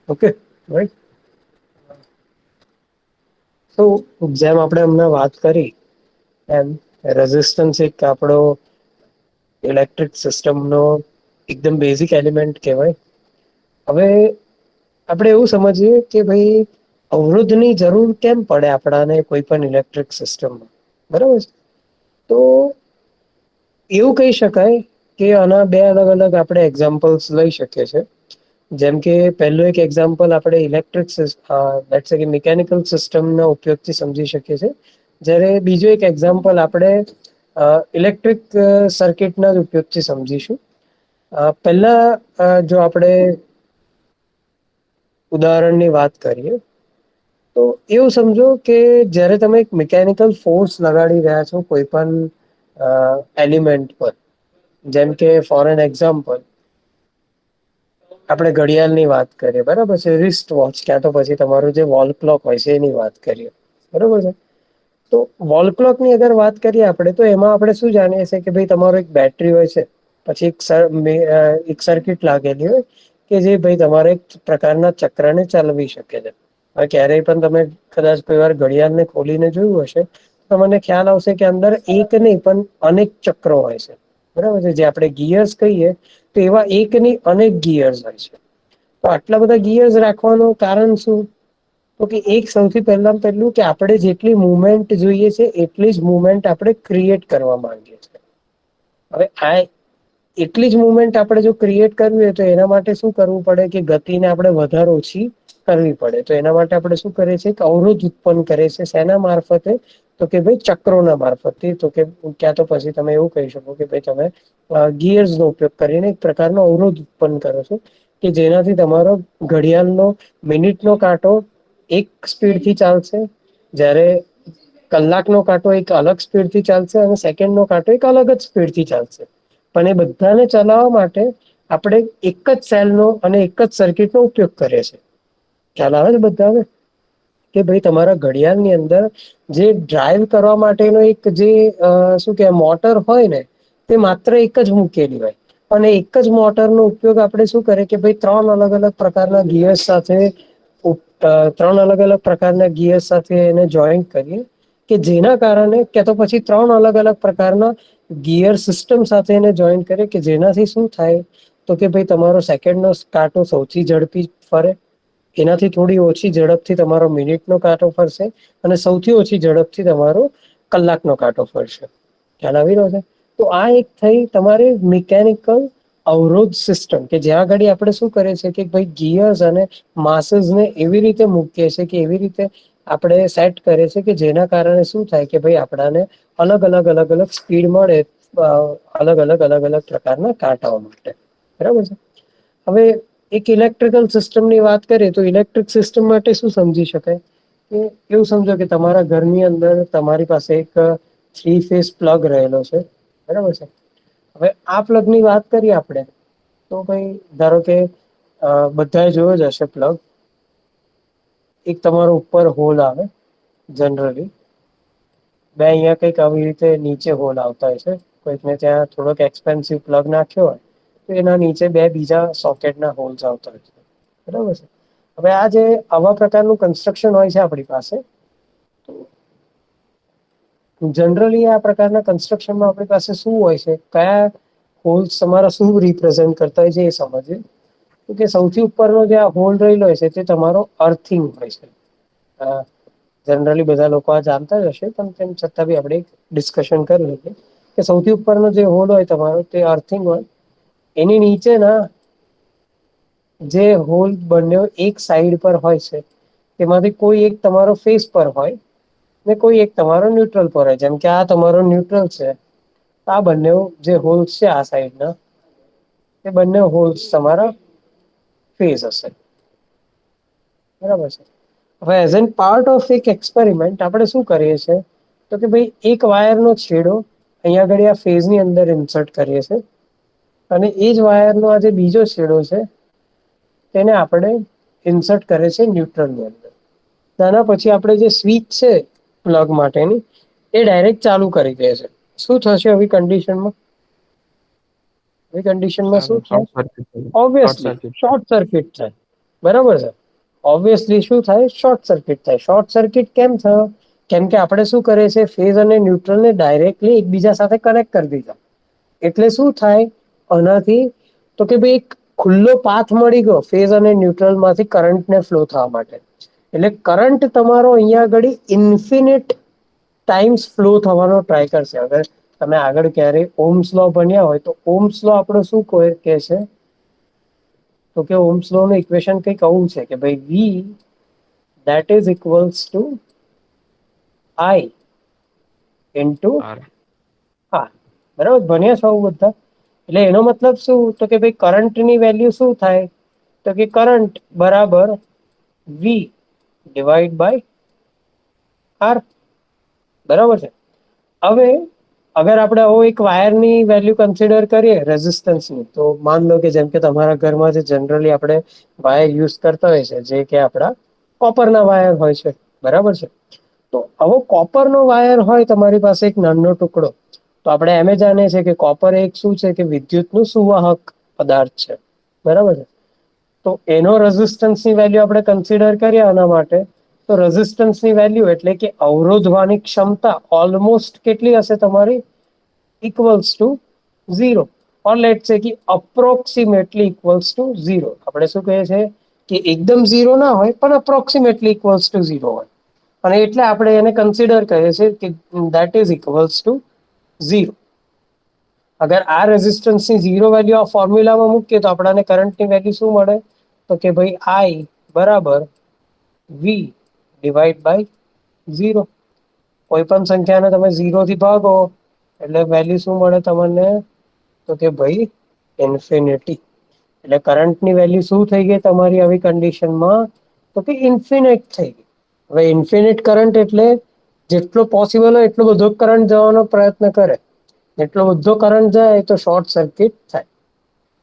Okay, right. તો જેમ આપણે હમણાં વાત કરી એમ રેઝિસ્ટન્સ એક આપણો ઇલેક્ટ્રિક સિસ્ટમનો એકદમ બેઝિક એલિમેન્ટ કહેવાય. હવે આપણે એવું સમજીએ કે ભાઈ અવરોધની જરૂર કેમ પડે આપણાને કોઈ પણ ઇલેક્ટ્રિક સિસ્ટમમાં, બરાબર છે. તો એવું કહી શકાય કે આના બે અલગ અલગ આપણે એક્ઝામ્પલ્સ લઈ શકીએ છીએ. જેમ કે પહેલું એક એક્ઝામ્પલ આપણે ઇલેક્ટ્રિક મિકેનિકલ સિસ્ટમના ઉપયોગથી સમજી શકીએ છીએ. જ્યારે બીજું એક એક્ઝામ્પલ આપણે ઇલેક્ટ્રિક સર્કિટના જ ઉપયોગથી સમજીશું. પહેલા જો આપણે ઉદાહરણની વાત કરીએ તો એવું સમજો કે જયારે તમે એક મિકેનિકલ ફોર્સ લગાડી રહ્યા છો કોઈ પણ એલિમેન્ટ પર, જેમ કે ફોર એન એક્ઝામ્પલ આપણે ઘડિયાળ ની વાત કરીએ, બરાબર છે, રિસ્ટ વોચ ક્યાં તો પછી તમારું જે વોલ ક્લોક હોય છે એની વાત કરીએ, બરોબર છે. તો વોલ ક્લોક ની અગર વાત કરીએ આપણે તો એમાં આપણે શું જાણીએ છીએ કે ભાઈ તમારો એક બેટરી હોય છે, પછી એક સર્કિટ લાગેલી હોય કે જે ભાઈ તમારે એક પ્રકારના ચક્ર ને ચલાવી શકે છે. હવે ક્યારેય પણ તમે કદાચ કોઈ વાર ઘડિયાળ ને ખોલીને જોયું હશે તો મને ખ્યાલ આવશે કે અંદર એક નહીં પણ અનેક ચક્રો હોય છે, બરાબર છે. જે આપણે ગિયર્સ કહીએ તો એવા એકની અનેક ગિયર્સ હોય છે. તો આટલા બધા ગિયર્સ રાખવાનું કારણ શું? તો કે એક સૌથી પહેલું કે આપણે જેટલી મુવમેન્ટ જોઈએ છે એટલી જ મુવમેન્ટ આપણે ક્રિએટ કરવા માંગીએ છીએ. હવે આ એટલી જ મુવમેન્ટ આપણે જો ક્રિએટ કરવી હોય તો એના માટે શું કરવું પડે કે ગતિને આપણે વધારે ઓછી કરવી પડે. તો એના માટે આપણે શું કરીએ છીએ કે અવરોધ ઉત્પન્ન કરે છે. શેના મારફતે? તો કે ભાઈ ચક્રો ના મારફત તો કે ક્યાં તો પછી તમે એવું કહી શકો કે ભાઈ તમે ગિયર્સ નો ઉપયોગ કરીને એક પ્રકારનો અવરોધ ઉત્પન્ન કરો છો કે જેનાથી તમારો ઘડિયાળનો મિનિટનો કાંટો એક સ્પીડ થી ચાલશે, જ્યારે કલાકનો કાંટો એક અલગ સ્પીડ થી ચાલશે અને સેકન્ડ નો કાંટો એક અલગ જ સ્પીડ થી ચાલશે. પણ એ બધાને ચલાવવા માટે આપણે એક જ સેલનો અને એક જ સર્કિટનો ઉપયોગ કરે છે. ખ્યાલ આવે છે બધાને કે ભાઈ તમારા ઘડિયાળ ની અંદર જે ડ્રાઈવ કરવા માટેનો એક જે શું કે મોટર હોય ને તે માત્ર એક જ મૂકેલી હોય અને એક જ મોટરનો ઉપયોગ આપણે શું કરે કે ભાઈ ત્રણ અલગ અલગ પ્રકારના ગિયર્સ સાથે ત્રણ અલગ અલગ પ્રકારના ગિયર સાથે એને જોઈન્ટ કરીએ કે જેના કારણે કે તો પછી ત્રણ અલગ અલગ પ્રકારના ગિયર સિસ્ટમ સાથે એને જોઈન કરે કે જેનાથી શું થાય તો કે ભાઈ તમારો સેકન્ડ નો કાંટો સૌથી ઝડપી ફરે, એનાથી થોડી ઓછી ઝડપથી તમારો મિનિટનો કાંટો ફરશે અને સૌથી ઓછી ઝડપથી તમારો કલાકનો કાંટો ફરશે. ખ્યાલ આવી રહ્યો છે? તો આ એક થઈ તમારી મિકેનિકલ અવરોધ સિસ્ટમ કે જ્યાં આગળ આપણે શું કરીએ છીએ કે ભાઈ ગિયર્સ અને માસેસ ને એવી રીતે મૂકીએ છે કે એવી રીતે આપણે સેટ કરે છે કે જેના કારણે શું થાય કે ભાઈ આપણાને અલગ અલગ અલગ અલગ સ્પીડ મળે અલગ અલગ અલગ અલગ પ્રકારના કાંટાઓ માટે, બરાબર છે. હવે એક ઇલેક્ટ્રિકલ સિસ્ટમની વાત કરીએ તો ઇલેક્ટ્રિક સિસ્ટમ માટે શું સમજી શકાય કે એવું સમજો કે તમારા ઘરની અંદર તમારી પાસે એક થ્રી ફેસ પ્લગ રહેલો છે, બરાબર છે. હવે આ પ્લગ ની વાત કરીએ આપણે તો ભાઈ ધારો કે બધા જોયો જ હશે પ્લગ એક તમારો ઉપર હોલ આવે જનરલી બે અહિયાં કંઈક આવી રીતે નીચે હોલ આવતા હોય છે. કોઈકને ત્યાં થોડોક એક્સપેન્સિવ પ્લગ નાખ્યો હોય તો એના નીચે બે બીજા સોકેટ ના હોલ્સ આવતા હોય છે, બરાબર છે. હવે આ જે આવા પ્રકારનું કન્સ્ટ્રક્શન હોય છે આપણી પાસે જનરલી આ પ્રકારના કન્સ્ટ્રક્શનમાં આપણી પાસે શું હોય છે, કયા હોલ્સ તમારા શું રિપ્રેઝેન્ટ કરતા હોય છે એ સમજીએ તો કે સૌથી ઉપરનો જે આ હોલ રહેલો હોય છે તે તમારો અર્થિંગ હોય છે. જનરલી બધા લોકો આ જાણતા જ હશે પણ તેમ છતાં બી આપણે ડિસ્કશન કરી લઈએ કે સૌથી ઉપરનો જે હોલ હોય તમારો તે અર્થિંગ હોય. એની નીચે ના જે હોલ બન્યો એક સાઈડ પર હોય છે તેમાંથી કોઈ એક તમારો ફેસ પર હોય ને કોઈ એક તમારો ન્યુટ્રલ પર હોય. જેમ કે આ તમારો ન્યુટ્રલ છે, આ બંને જે હોલ્સ છે આ સાઈડ ના એ બંને હોલ્સ તમારા ફેસ હશે, બરાબર છે. હવે એઝ એન પાર્ટ ઓફ એક એક્સપેરિમેન્ટ આપણે શું કરીએ છીએ તો કે ભાઈ એક વાયર નો છેડો અહીંયા આગળ આ ફેઝ ની અંદર ઇન્સર્ટ કરીએ છીએ અને એજ વાયર નો આ જે બીજો છેડો છે તેને આપણે ઇન્સર્ટ કરે છે ન્યુટ્રલ ની અંદર. તેના પછી આપણે જે સ્વીચ છે પ્લગ માટેની એ ડાયરેક્ટ ચાલુ કરી દે છે. શું થશે આવી કન્ડિશનમાં? એ કન્ડિશનમાં શું થાય? શોર્ટ સર્કિટ થઈ જાય. Short obviously circuit short circuit થાય. બરાબર છે. ઓબ્વિયસલી શું થાય, શોર્ટ સર્કિટ થાય. શોર્ટ સર્કિટ કેમ થયો? કેમ કે આપણે શું કરીએ છીએ, ફેઝ અને ન્યુટ્રલ ને ડાયરેક્ટલી એકબીજા સાથે કનેક્ટ કરી દીધા. એટલે શું થાય આનાથી, તો કે ભાઈ એક ખુલ્લો પાથ મળી ગયો ફેઝ અને ન્યુટ્રલ માંથી કરંટને ફ્લો થવા માટે. એટલે કરંટ તમારો અહીંયા આગળ ઇન્ફિનિટ ટાઈમ્સ ફ્લો થવાનો ટ્રાય કરશે. અગર તમે આગળ ક્યારેય ઓમ્સ લો ભણ્યા હોય તો ઓમ્સ લો આપણો શું કહે છે, તો કે ઓમ્સ લો નું ઇક્વેશન કંઈક આવું છે કે ભાઈ V that is equals to I into R. R. બરાબર, ભણ્યા છો આવું બધા? એટલે એનો મતલબ શું, તો કે ભાઈ કરંટ ની વેલ્યુ શું થાય, તો કે કરંટ બરાબર V ડિવાઈડ બાય R. બરાબર છે. હવે અગર આપણે આવો એક વાયરની વેલ્યુ કન્સિડર કરીએ રેઝિસ્ટન્સની, તો માન લો કે જેમ કે તમારા ઘરમાં જે જનરલી આપણે વાયર યુઝ કરતા હોય છે, જે કે આપણા કોપરના વાયર હોય છે, બરાબર છે. તો આવો કોપર નો વાયર હોય તમારી પાસે એક નાનો ટુકડો, તો આપણે એમ જાણીએ છીએ કે કોપર એક શું છે કે વિદ્યુત નું સુવાહક પદાર્થ છે, બરાબર છે. તો એનો રેઝિસ્ટન્સની વેલ્યુ આપણે કન્સિડર કરીએ આના માટે, તો રેઝિસ્ટન્સની વેલ્યુ એટલે કે અવરોધવાની ક્ષમતા ઓલમોસ્ટ કેટલી હશે તમારી, ઇક્વલ્સ ટુ 0, ઓર લેટ્સ સે કે અપ્રોક્સિમેટલી ઇક્વલ્સ ટુ 0. આપણે શું કહીએ છીએ કે એકદમ 0 ના હોય પણ અપ્રોક્સિમેટલી ઇક્વલ્સ ટુ 0 હોય, અને એટલે આપણે એને કન્સિડર કરીએ છીએ કે ધેટ ઇઝ ઇક્વલ્સ ટુ 0. અગર આ રેઝિસ્ટન્સની 0 વેલ્યુ આ ફોર્મ્યુલામાં મૂકીએ તો આપણને કરંટની વેલ્યુ શું મળે, તો કે ભાઈ I બરાબર V ડિવાઈડ બાય 0. કોઈ પણ સંખ્યાને તમે 0 થી ભાગો એટલે વેલ્યુ શું મળે તમને, તો કે ભાઈ ઇન્ફિનિટી. એટલે કરંટની વેલ્યુ શું થઈ ગઈ તમારી આવી કન્ડિશનમાં, તો કે ઇન્ફિનિટ થઈ ગઈ. હવે ઇન્ફિનિટ કરંટ એટલે જેટલો પોસિબલ હોય એટલો બધો કરંટ જવાનો પ્રયત્ન કરે, એટલો બધો કરંટ જાય તો શોર્ટ સર્કિટ થાય.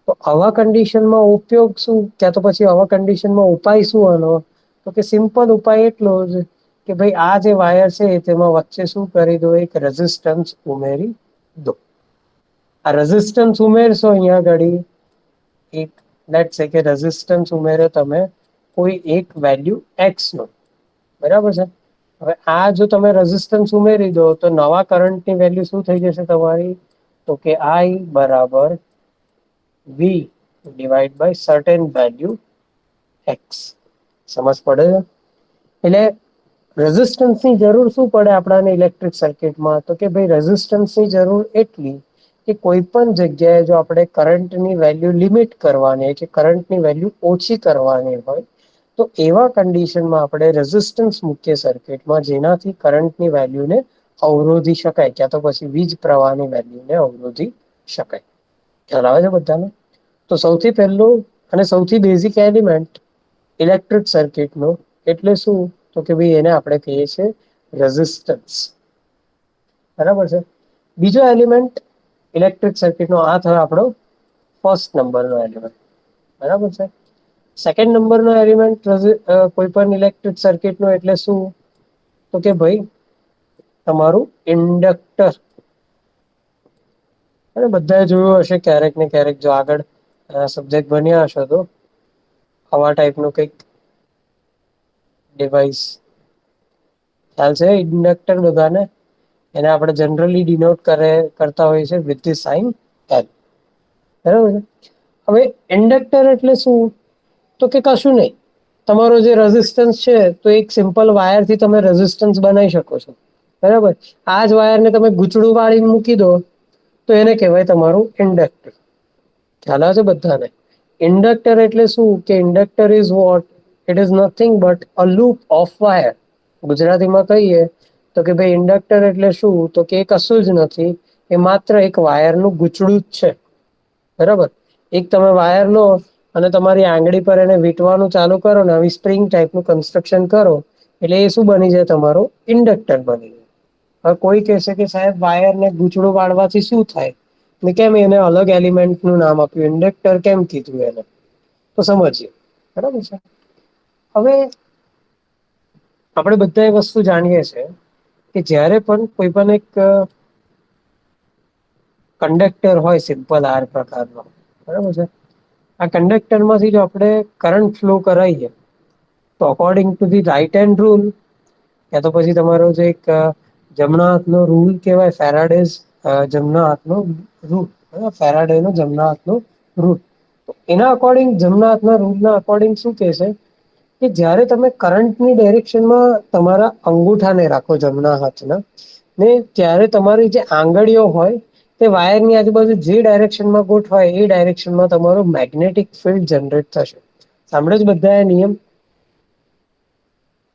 તો આવા કન્ડિશનમાં ઉપયોગ શું, ક્યાં તો પછી આવા કન્ડિશનમાં ઉપાય શું આનો, તો કે સિમ્પલ ઉપાય એટલો જ કે ભાઈ આ જે વાયર છે તેમાં વચ્ચે શું કરી દો, એક રેઝિસ્ટન્સ ઉમેરી દો. આ રેઝિસ્ટન્સ ઉમેરશો અહીંયા ઘડી એક, લેટ્સ સે કે રેઝિસ્ટન્સ ઉમેરો તમે કોઈ એક વેલ્યુ એક્સ નો, બરાબર છે. હવે આ જો તમે રેઝિસ્ટન્સ ઉમેરી દો તો નવા કરંટની વેલ્યુ શું થઈ જશે તમારી, તો કે I બરાબર V divide by certain value x. સમજ પડે છે? એટલે રેઝિસ્ટન્સની જરૂર શું પડે આપણાને ઇલેક્ટ્રિક સર્કિટમાં, તો કે ભાઈ રેઝિસ્ટન્સની જરૂર એટલી કે કોઈ પણ જગ્યાએ જો આપણે કરંટની વેલ્યુ લિમિટ કરવાની કે કરંટની વેલ્યુ ઓછી કરવાની હોય, તો એવા કન્ડિશનમાં આપણે રેઝિસ્ટન્સ મુખ્ય સર્કિટમાં, જેનાથી કરંટની વેલ્યુને અવરોધી શકાય, ક્યાં તો પછી વીજ પ્રવાહની વેલ્યુને અવરોધી શકાય. ખ્યાલ આવે છે બધાને? તો સૌથી પહેલું અને સૌથી બેઝિક એલિમેન્ટ ઇલેક્ટ્રિક સર્કિટ નો એટલે શું, તો કે ભાઈ એને આપણે કહીએ છીએ રેઝિસ્ટન્સ, બરાબર છે. બીજો એલિમેન્ટ ઇલેક્ટ્રિક સર્કિટ નો આ થયો આપણો ફર્સ્ટ નંબર નો એલિમેન્ટ, બરાબર છે. સેકન્ડ નંબર નો એલિમેન્ટ કોઈ પણ ઇલેક્ટ્રિક સર્કિટ નો એટલે શું, તો કે ભાઈ તમારું ઇન્ડક્ટર. અને બધાએ જોયું હશે ક્યારેક ને ક્યારેક, જો આગળ સબ્જેક્ટ બન્યા હશો તો, આવા ટાઈપ નું કઈક ડિવાઈસ ખ્યાલ છે ઇન્ડક્ટર બધાને, એને આપણે જનરલી ડિનોટ કરતા હોય છે વિથ ધી સાઇન L, બરાબર છે. હવે ઇન્ડક્ટર એટલે શું, તો કે કશું નહીં, તમારો જે રેઝિસ્ટન્સ છે તો એક સિમ્પલ વાયર થી તમે રેઝિસ્ટન્સ બનાવી શકો છો, બરાબર. આ જ વાયરને તમે ગૂંચળું વાળી મૂકી દો તો એને કહેવાય તમારું ઇન્ડક્ટર. ખ્યાલ આવે છે બધાને? ઇન્ડક્ટર એટલે શું, કે inductor is what, it is nothing but a loop of wire. ગુજરાતીમાં કહીએ તો કે ભાઈ ઇન્ડક્ટર એટલે શું, તો કે કશું જ નથી, એ માત્ર એક વાયર નું ગૂંચળું જ છે, બરાબર. એક તમે વાયર લો અને તમારી આંગળી પર એને વીંટવાનું ચાલુ કરો ને આવી સ્પ્રિંગ ટાઈપનું કન્સ્ટ્રક્શન કરો, એટલે એ શું બની જાય, તમારો ઇન્ડક્ટર બની જાય. હવે કોઈ કહેશે કે સાહેબ વાયર ને ગૂંચળું વાળવાથી શું થાય, ને કેમ એને અલગ એલિમેન્ટ નું નામ આપ્યું, ઇન્ડક્ટર કેમ કીધું એને, તો સમજીએ, બરાબર છે. હવે આપણે બધા એ વસ્તુ જાણીએ છે કે જયારે પણ કોઈ પણ એક કંડક્ટર હોય સિમ્પલ આર પ્રકારનો, બરાબર છે. આ કંડક્ટરમાંથી જો આપણે કરંટ ફ્લો કરાવીએ તો according to the right hand rule, યા તો પછી તમારો જે એક જમણા હાથનો રૂલ કહેવાય, ફેરાડેઝ જમણા હાથનો રૂલ, ફેરાડે નો જમણા હાથનો રૂલ, તો એના અકોર્ડિંગ જમણા હાથના રૂલના અકોર્ડિંગ શું કહે છે કે જ્યારે તમે કરંટની ડાયરેક્શનમાં તમારા અંગૂઠાને રાખો જમણા હાથના, ને ત્યારે તમારી જે આંગળીઓ હોય તે વાયરની આજુબાજુ જે ડાયરેક્શનમાં ગોઠવાય એ ડાયરેક્શનમાં તમારો મેગ્નેટિક ફિલ્ડ જનરેટ થશે. સાંભળે જ બધા નિયમ?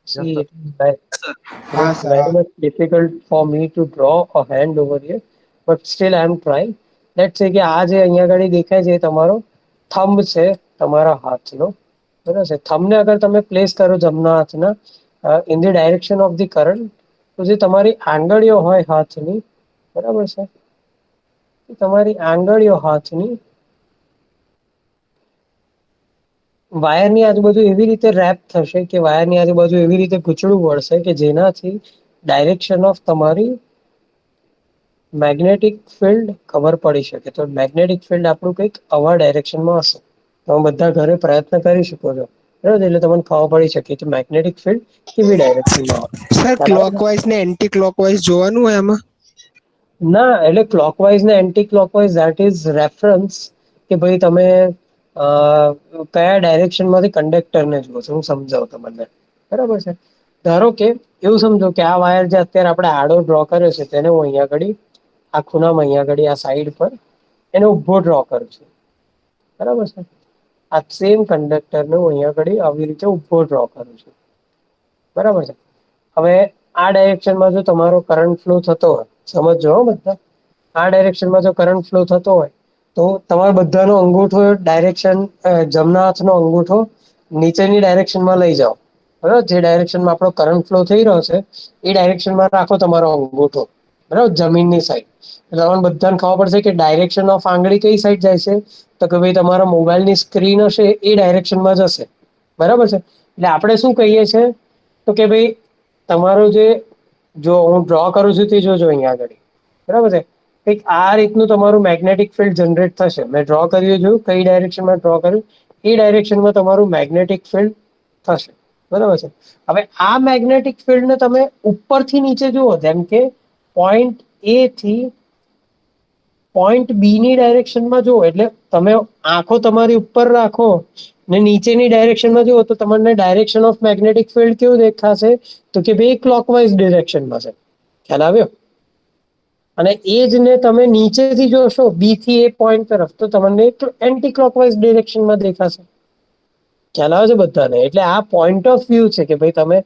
Yes See, sir. it હા is સર, very હા. much difficult for me to draw a hand over here, but still I am trying. Let's say કે આ જે અહીંયા આગળ દેખાય છે એ તમારો થંબ છે તમારા હાથનો, બરાબર છે. થંબને અગર તમે પ્લેસ કરો જમણા હાથના in the direction of the current, તો જે તમારી આંગળીઓ હોય હાથની, બરાબર છે, તમારી આંગળીઓ હાથની વાયરની આજુબાજુ એવી રીતે રેપ થશે કે વાયરની આજુબાજુ એવી રીતે ગૂંચળું વળશે કે જેનાથી ડાયરેક્શન ઓફ તમારી મેગ્નેટિક ફિલ્ડ ખબર પડી શકે. તો મેગ્નેટિક ફિલ્ડ આપણું કંઈક આવા ડાયરેક્શનમાં હશે. તમે બધા ઘરે પ્રયત્ન કરી શકો છો, બરાબર, એટલે તમને ખબર પડી શકે કે મેગ્નેટિક ફિલ્ડ કેવી ડાયરેક્શનમાં હોય. સર ક્લોકવાઇઝ ને એન્ટી ક્લોકવાઇઝ જોવાનું હોય આમાં? ના, એટલે ક્લોકવાઇઝ ને anti clockwise that is reference, કે ભાઈ તમે કયા ડાયરેક્શન માંથી કંડક્ટરને જુઓ છો. હું સમજાવું તમને, બરાબર છે. ધારો કે એવું સમજો કે આ વાયર જે અત્યારે આપણે આડો ડ્રો કર્યો છે તેને હું અહીંયા આગળ આ ખૂણામાં અહીંયા આગળ આ સાઈડ પર એને ઉભો ડ્રો કરું છું, બરાબર છે. આ સેમ કંડક્ટરને હું અહીંયા આગળ આવી રીતે ઉભો ડ્રો કરું છું, બરાબર છે. હવે આ ડાયરેક્શનમાં જો તમારો કરંટ ફ્લો થતો હોય, સમજો બધા, આ ડાયરેક્શનમાં જો કરંટ ફ્લો થતો હોય તો તમારા બધાનો અંગૂઠો ડાયરેક્શન, જમણા હાથનો અંગૂઠો નીચેની ડાયરેક્શનમાં લઈ જાઓ, બરાબર. જે ડાયરેક્શનમાં આપણો કરંટ ફ્લો થઈ રહ્યો છે એ ડાયરેક્શનમાં રાખો તમારો અંગૂઠો, બરાબર, જમીનની સાઈડ. તમને બધાને ખબર પડશે કે ડાયરેક્શન ઓફ આંગળી કઈ સાઈડ જાય છે, તો કે ભાઈ તમારા મોબાઈલની સ્ક્રીન હશે એ ડાયરેક્શનમાં જશે, બરાબર છે. એટલે આપણે શું કહીએ છીએ તો કે ભાઈ તમારું જે, જો હું ડ્રો કરું છું તે જોજો અહીંયા આગળ, બરાબર છે. કંઈક આ રીતનું તમારું મેગ્નેટિક ફિલ્ડ જનરેટ થશે. મેં ડ્રો કર્યું જોયું કઈ ડાયરેક્શનમાં ડ્રો કર્યું એ ડાયરેક્શનમાં તમારું મેગ્નેટિક ફિલ્ડ થશે, બરાબર છે. હવે આ મેગ્નેટિક ફિલ્ડને તમે ઉપરથી નીચે જુઓ, જેમ કે પોઈન્ટ એ થી પોઈન્ટ બી ની ડાયરેક્શનમાં જુઓ, એટલે તમે આંખો તમારી ઉપર રાખો ને નીચેની ડાયરેક્શનમાં જુઓ તો તમને ડાયરેક્શન ઓફ મેગ્નેટિક ફિલ્ડ કેવું દેખાશે, તો કે ભાઈ ક્લોકવાઇઝ ડિરેક્શનમાં છે. ખ્યાલ આવ્યો? અને એ જ ને તમે નીચેથી જોશો બી થી એ પોઈન્ટ તરફ, તો તમને એન્ટી ક્લોકવાઇઝ ડિરેક્શનમાં દેખાશે. ખ્યાલ આવે છે બધાને? એટલે આ પોઈન્ટ ઓફ વ્યૂ છે કે ભાઈ તમે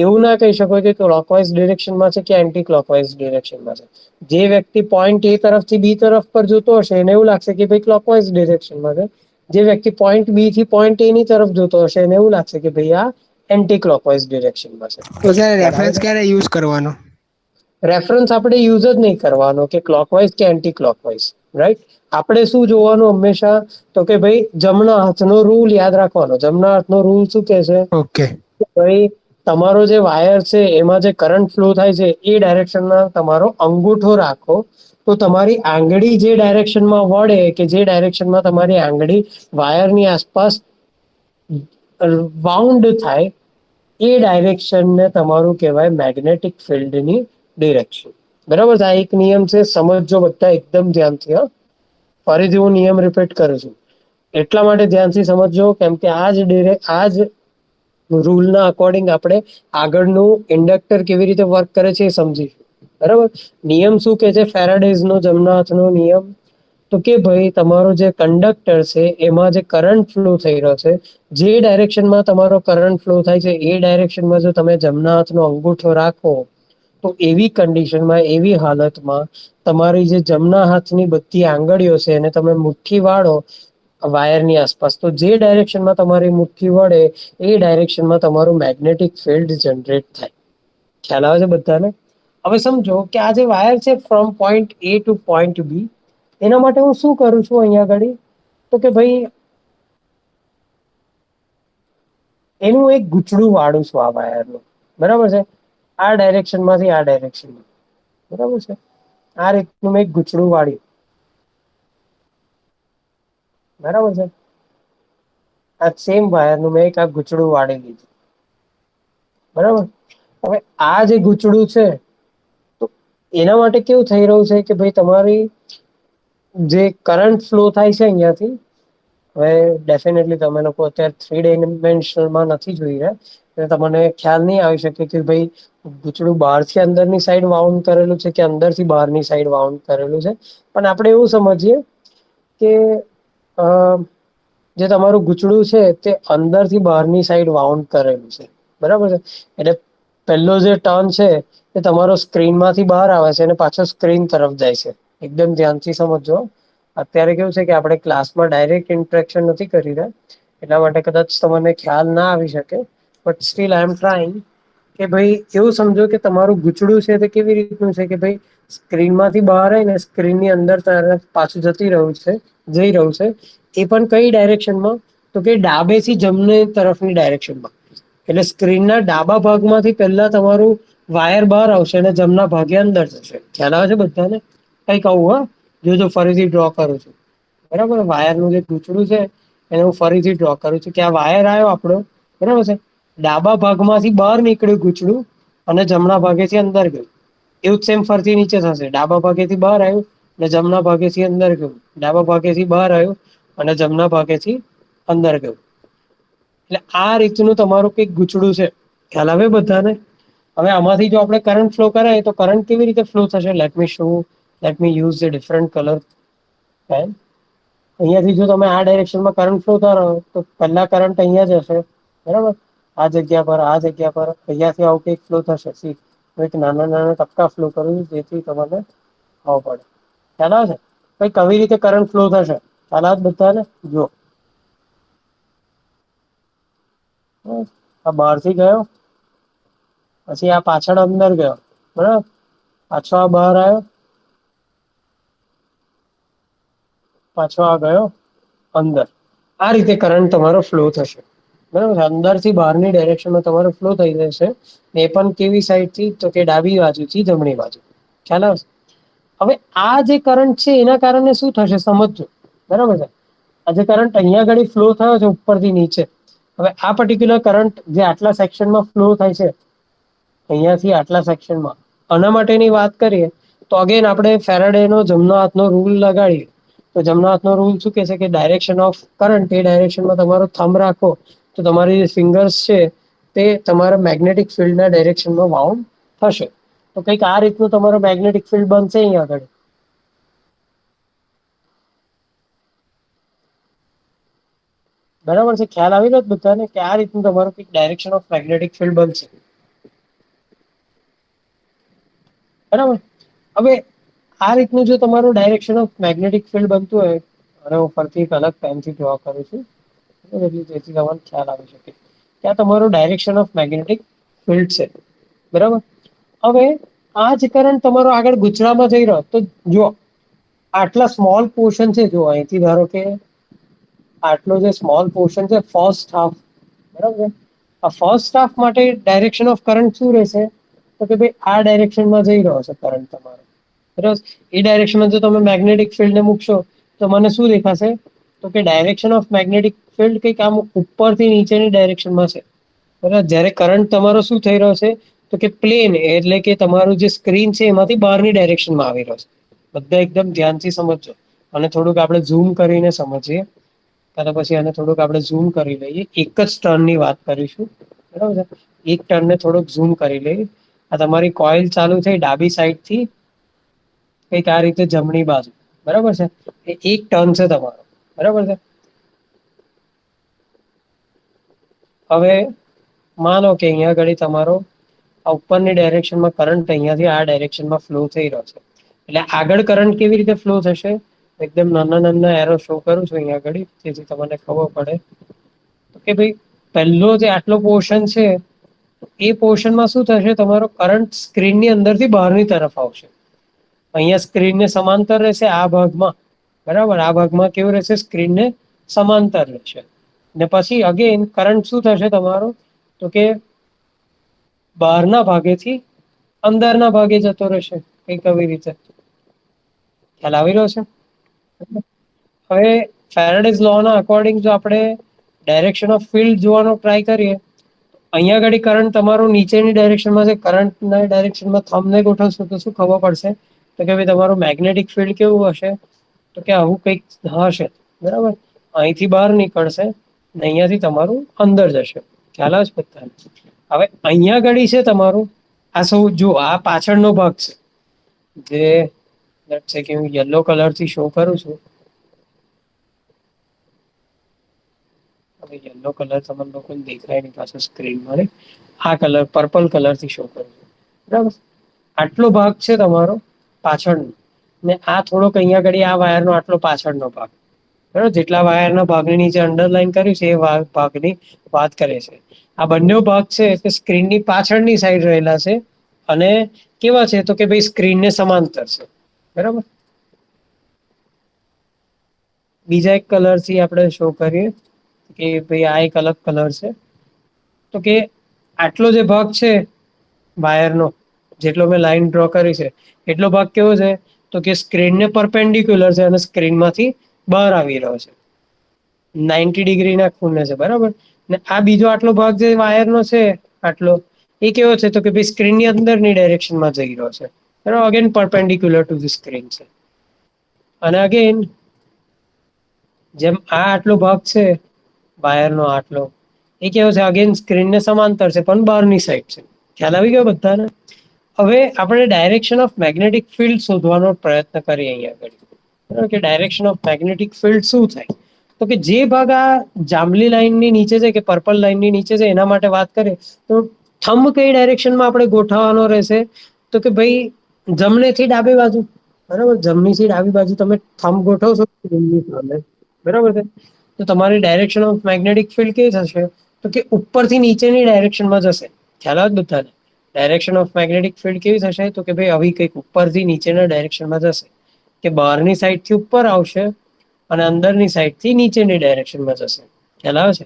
એવું ના કહી શકો કે ક્લોકવાઇઝ ડિરેક્શનમાં છે કે એન્ટી ક્લોકવાઇઝ ડિરેક્શનમાં છે. જે વ્યક્તિ પોઈન્ટ એ તરફથી બી તરફ પર જોતો હશે એને એવું લાગશે કે ભાઈ ક્લોકવાઇઝ ડિરેક્શનમાં છે. જે વ્યક્તિ પોઈન્ટ બી થી પોઈન્ટ એ ની તરફ જોતો હશે એને એવું લાગશે કે ભાઈ આ એન્ટી ક્લોકવાઇઝ ડિરેક્શનમાં છે. તો ત્યારે ખ્યાલ આવે રેફરન્સ છે? ક્યારે યુઝ કરવાનો? રેફરન્સ આપણે યુઝ જ નહીં કરવાનો કે ક્લોકવાઇઝ કે એન્ટી ક્લોકવાઇઝ, રાઈટ. આપણે શું જોવાનું હંમેશા, તો કે ભાઈ જમણા હાથનો રૂલ યાદ રાખવાનો. જમણા હાથનો રૂલ શું કે છે ઓકે. કે ભાઈ તમારો જે વાયર છે એમાં જે કરંટ ફ્લો થાય છે એ ડાયરેક્શનમાં તમારો અંગૂઠો રાખો, તો તમારી આંગળી જે ડાયરેક્શનમાં વળે, કે જે ડાયરેક્શનમાં તમારી આંગળી વાયરની આસપાસ બાઉન્ડ થાય એ ડાયરેક્શનને તમારું કહેવાય મેગ્નેટિક ફિલ્ડની ડિરેક્શન, બરાબર. આ એક નિયમ છે, સમજજો બધા એકદમ ધ્યાનથી. હા, ફરીથી હું નિયમ રિપીટ કરું છું, એટલા માટે ધ્યાનથી સમજજો કેમ કે આ જ રૂલના અકોર્ડિંગ આપણે આગળનું ઇન્ડક્ટર કેવી રીતે વર્ક કરે છે એ સમજીશું, બરાબર. નિયમ શું કે છે ફેરાડેઝ નો જમણા હાથનો નિયમ, તો કે ભાઈ તમારો જે કંડક્ટર છે એમાં જે કરંટ ફ્લો થઈ રહ્યો છે, જે ડાયરેક્શનમાં તમારો કરંટ ફ્લો થાય છે એ ડાયરેક્શનમાં જો તમે જમણા હાથનો અંગૂઠો રાખો, તો એવી કન્ડિશનમાં, એવી હાલતમાં તમારી જે જમણા હાથની બધી આંગળીઓ છે એને તમે મુઠ્ઠી વાળો વાયરની આસપાસ, તો જે ડાયરેક્શનમાં તમારી મુઠ્ઠી વળે એ ડાયરેક્શનમાં તમારું મેગ્નેટિક ફિલ્ડ જનરેટ થાય. ખ્યાલ આવે છે બધાને? હવે સમજો કે આ જે વાયર છે from point A to point B, એના માટે હું શું કરું છું અહીંયા આગળ, તો કે ભાઈ એનું એક ગૂંચળું વાળું છું આ વાયરનું, બરાબર છે. આ ડાયરેક્શનમાંથી આ ડાયરેક્શનમાં, બરાબર છે. આ રીતનું મેં એક ગૂંચળું વાળ્યું, બરાબર છે. આ સેમ વાયરનું મેં એક આ ગૂંચળું વાળી લીધું, બરાબર. હવે આ જે ગૂંચળું છે, તો એના માટે કેવું થઈ રહ્યું છે કે ભાઈ તમારી જે કરંટ ફ્લો થાય છે અહીંયાથી, હવે ડેફિનેટલી તમે લોકો અત્યારે 3 ડાયમેન્શનલમાં નથી જોઈ રહ્યા, એટલે તમને ખ્યાલ નહીં આવી શકે કે ભાઈ ગૂંચળું બહારથી અંદરની સાઈડ વાઉન્ડ કરેલું છે કે અંદરથી બહારની સાઈડ વાઉન્ડ કરેલું છે. પણ આપણે એવું સમજીએ કે અ, જે તમારું ગૂંચળું છે તે અંદરથી બહારની સાઈડ વાઉન્ડ કરેલું છે, બરાબર છે. એટલે પહેલો જે ટર્ન છે એ તમારો સ્ક્રીનમાંથી બહાર આવે છે અને પાછો સ્ક્રીન તરફ જાય છે. એકદમ ધ્યાનથી સમજજો. અત્યારે કેવું છે કે આપણે ક્લાસમાં ડાયરેક્ટ ઇન્ટરેક્શન નથી કરી રહ્યા, એટલા માટે કદાચ તમને ખ્યાલ ના આવી શકે, but still I M trying કે ભાઈ એવું સમજો કે તમારું ગૂંચળું છે તે કેવી રીતનું છે કે ભાઈ સ્ક્રીનમાંથી બહાર આવીને સ્ક્રીનની અંદર તરફ પાછું જઈ રહ્યું છે. એ પણ કઈ ડાયરેક્શનમાં, તો કે ડાબેથી જમણે તરફની ડાયરેક્શનમાં. એટલે સ્ક્રીનના ડાબા ભાગમાંથી પહેલા તમારું વાયર બહાર આવશે અને જમણા ભાગે અંદર જશે. ખ્યાલ આવે છે બધાને? કઈ કહું? હા, જો ફરીથી ડ્રો કરું છું, બરાબર. વાયરનું જે ગૂંચળું છે એને હું ફરીથી ડ્રો કરું છું કે આ વાયર આવ્યો આપણો, બરાબર છે. ડાબા ભાગમાંથી બહાર નીકળ્યું ગૂંચળું અને જમણા ભાગેથી અંદર ગયું. એવું જ સેમ ફરતી નીચે થશે. ડાબા ભાગેથી બહાર આવ્યું અને જમણા ભાગેથી અંદર ગયું. ડાબા ભાગેથી બહાર આવ્યું અને જમણા ભાગેથી અંદર ગયું. એટલે આ રીતનું તમારું કઈક ગૂંચળું છે. ખ્યાલ આવે બધાને? હવે આમાંથી જો આપણે કરંટ ફ્લો કરાય તો કરંટ કેવી રીતે ફ્લો થશે? Let me use the different colour pen. અહીંયાથી જો તમે આ ડાયરેક્શનમાં કરંટ ફ્લો કરો તો પહેલા કરંટ અહીંયા જ હશે, બરાબર. આ જગ્યા પર, આ જગ્યા પર અહીંયાથી આવું કંઈક ફ્લો થશે. એક નાના નાના ટપકા ફ્લો કરું છું જેથી તમને ખબર પડે. ખ્યાલ આવે છે? કઈક આવી રીતે કરંટ ફ્લો થશે. ખ્યાલ આવે બધાને? જો આ બહારથી ગયો, પછી આ પાછળ અંદર ગયો, બરાબર. પાછો આ બહાર આવ્યો, પાછો આ ગયો અંદર. આ રીતે કરંટ તમારો ફ્લો થશે, બરાબર. અંદરથી બહારની ડાયરેક્શનમાં તમારો ફ્લો થઈ જશે. એ પણ કેવી સાઈડથી? તો કે ડાબી બાજુથી જમણી બાજુ. ખ્યાલ આવે? હવે આ જે કરંટ છે એના કારણે શું થશે સમજજો, બરાબર છે. આ જે કરંટ અહીંયા આગળ ફ્લો થયો છે ઉપરથી નીચે, હવે આ પર્ટિક્યુલર કરંટ જે આટલા સેક્શનમાં ફ્લો થાય છે, અહીંયાથી આટલા સેક્શનમાં, આના માટેની વાત કરીએ તો અગેન આપણે ફેરાડેનો જમણો હાથનો રૂલ લગાડીએ તો જમણો હાથનો રૂલ શું કહે છે કે ડાયરેક્શન ઓફ કરંટ એ ડાયરેક્શનમાં તમારો થંબ રાખો તો તમારી જે ફિંગર્સ છે તે તમારા મેગ્નેટિક ફિલ્ડના ડાયરેક્શનમાં વાઉન્ડ થશે. તો કંઈક આ રીતનું તમારો મેગ્નેટિક ફિલ્ડ બનશે અહીંયા આગળ. બરાબર છે? ખ્યાલ આવી રહ્યો બધાને કે આ રીતનું તમારું કંઈક ડાયરેક્શન ઓફ મેગ્નેટિક ફિલ્ડ બનશે, બરાબર. હવે આ રીતનું જો તમારું ડાયરેક્શન ઓફ મેગ્નેટિક ફિલ્ડ બનતું હોય, અને હું ફરતી એક અલગ પેનથી ડ્રો કરું છું જેથી તમને ખ્યાલ આવી શકે કે આ તમારું ડાયરેક્શન ઓફ મેગ્નેટિક ફિલ્ડ છે, બરાબર. હવે આ જ કરંટ તમારો આગળ ગૂંચળામાં જઈ રહ્યો તો જો આટલા સ્મોલ પોર્શન છે, જો અહીંથી ધારો કે આટલો જે સ્મોલ પોર્શન છે ફર્સ્ટ હાફ, બરાબર. આ ફર્સ્ટ હાફ માટે ડાયરેક્શન ઓફ કરંટ શું રહેશે? તો કે ભાઈ આ ડાયરેક્શનમાં જઈ રહ્યો છે કરંટ તમારો, બરાબર. એ ડાયરેક્શનમાં જો તમે મેગ્નેટિક ફિલ્ડને મૂકશો તો મને શું દેખાશે? તો કે ડાયરેક્શન ઓફ મેગ્નેટિક ફિલ્ડ કંઈક આમ ઉપરથી નીચેની ડાયરેક્શનમાં છે, બરાબર. જ્યારે કરંટ તમારો શું થઈ રહ્યો છે તો કે પ્લેન, એટલે કે તમારું જે સ્ક્રીન છે એમાંથી બહારની ડાયરેક્શનમાં આવી રહ્યો છે. બધા એકદમ ધ્યાનથી સમજજો અને થોડુંક આપણે ઝૂમ કરીને સમજીએ, કાં તો પછી આને થોડુંક આપણે ઝૂમ કરી લઈએ. એક જ ટર્નની વાત કરીશું, બરાબર છે. એક ટર્નને થોડુંક ઝૂમ કરી લઈએ. આ તમારી કોઇલ ચાલુ થઈ ડાબી સાઈડથી કંઈક આ રીતે જમણી બાજુ, બરાબર છે. એ એક ટર્ન છે તમારો, બરાબર છે. હવે માનો કે અહીંયા આગળ તમારો આ ઉપરની ડાયરેક્શનમાં કરંટ અહીંયાથી આ ડાયરેક્શનમાં ફ્લો થઈ રહ્યો છે, એટલે આગળ કરંટ કેવી રીતે ફ્લો થશે? એકદમ નાના નાના એરો શો કરું છું અહીંયા આગળ જેથી તમને ખબર પડે કે ભાઈ પહેલો જે આટલો પોર્શન છે એ પોર્શનમાં શું થશે? તમારો કરંટ સ્ક્રીનની અંદરથી બહારની તરફ આવશે. અહીંયા સ્ક્રીનને સમાંતર રહેશે આ ભાગમાં, બરાબર. આ ભાગમાં કેવું રહેશે? સ્ક્રીનને સમાંતર રહેશે. ને પછી અગેન કરંટ શું થશે તમારો? તો કે બહારના ભાગેથી અંદરના ભાગે જતો રહેશે, કંઈક આવી રીતે. ખ્યાલ આવી રહ્યો છે? હવે ફેરાડેઝ લો ના અકોર્ડિંગ જો આપણે ડાયરેક્શન ઓફ ફિલ્ડ જોવાનો ટ્રાય કરીએ, અહીંયા આગળ કરંટ તમારો નીચેની ડાયરેક્શનમાં છે, કરંટના ડાયરેક્શનમાં થંબને ગોઠવશો તો શું ખબર પડશે? તો કે ભાઈ તમારું મેગ્નેટિક ફિલ્ડ કેવું હશે? તો કે આવું કંઈક હશે, બરાબર. અહીંથી બહાર નીકળશે ને અહીંયાથી તમારું અંદર જશે. ખ્યાલ આવે છે બધાને? હવે અહીંયા આગળ છે તમારું, આ સૌ જો આ પાછળનો ભાગ છે, જે લેટ્સ સે કે હું યલો કલરથી શો કરું છું. હવે યલો કલર તમને લોકોને દેખાય નહીં પાછો સ્ક્રીનમાં, આ કલર પર્પલ કલરથી શો કરું છું, બરાબર. આટલો ભાગ છે તમારો પાછળનો, ને આ થોડોક અહીંયા આગળ આ વાયરનો આટલો પાછળનો ભાગ, બરાબર. જેટલા વાયરના ભાગની નીચે અંડરલાઈન કર્યું છે એ ભાગની વાત કરે છે. આ બંને ભાગ છે તે સ્ક્રીનની પાછળની સાઈડ રહેલા છે અને કેવા છે તો કે ભાઈ સ્ક્રીનને સમાંતર છે, બરાબર. બીજા એક કલરથી આપણે શો કરીએ કે ભાઈ આ એક અલગ કલર છે. તો કે આટલો જે ભાગ છે વાયરનો, જેટલો મેં લાઈન ડ્રો કરી છે એટલો ભાગ કેવો છે તો કે સ્ક્રીનને પરપેન્ડિક્યુલર છે અને સ્ક્રીનમાંથી બહાર આવી રહ્યો છે, 90 ડિગ્રીના ખૂણે છે, બરાબર. ને આ બીજો આટલો ભાગ જે વાયરનો છે આટલો, એ કેવો છે તો કે ભાઈ સ્ક્રીનની અંદરની ડાયરેક્શનમાં જઈ રહ્યો છે, બરાબર. Again perpendicular to the screen છે. અને અગેન જેમ આ આટલો ભાગ છે વાયરનો આટલો, એ કેવો છે અગેન સ્ક્રીનને સમાંતર છે પણ બહારની સાઈડ છે. ખ્યાલ આવી ગયો બધાને? હવે આપણે ડાયરેક્શન ઓફ મેગ્નેટિક ફિલ્ડ શોધવાનો પ્રયત્ન કરીએ અહીંયા આગળ, બરાબર. કે ડાયરેક્શન ઓફ મેગ્નેટિક ફિલ્ડ શું થાય? તો કે જે ભાગ આ જાંબલી લાઈનની નીચે છે કે પર્પલ લાઈનની નીચે છે એના માટે વાત કરીએ તો થંબ કઈ ડાયરેક્શનમાં આપણે ગોઠવવાનો રહેશે? તો કે ભાઈ જમણેથી ડાબી બાજુ, બરાબર. જમણીથી ડાબી બાજુ તમે થંબ ગોઠવશો જમણી સામે, બરાબર છે. તો તમારી ડાયરેક્શન ઓફ મેગ્નેટિક ફિલ્ડ કેવી થશે? તો કે ઉપરથી નીચેની ડાયરેક્શનમાં જશે. ખ્યાલ આવે બધાને? ડાયરેક્શન ઓફ મેગ્નેટિક ફિલ્ડ કેવી થશે તો કે ભાઈ આવી કંઈક ઉપરથી નીચેના ડાયરેક્શનમાં જશે, કે બહારની સાઈડથી ઉપર આવશે અને અંદરની સાઈડથી નીચેની ડાયરેક્શનમાં જશે. ખ્યાલ આવે છે?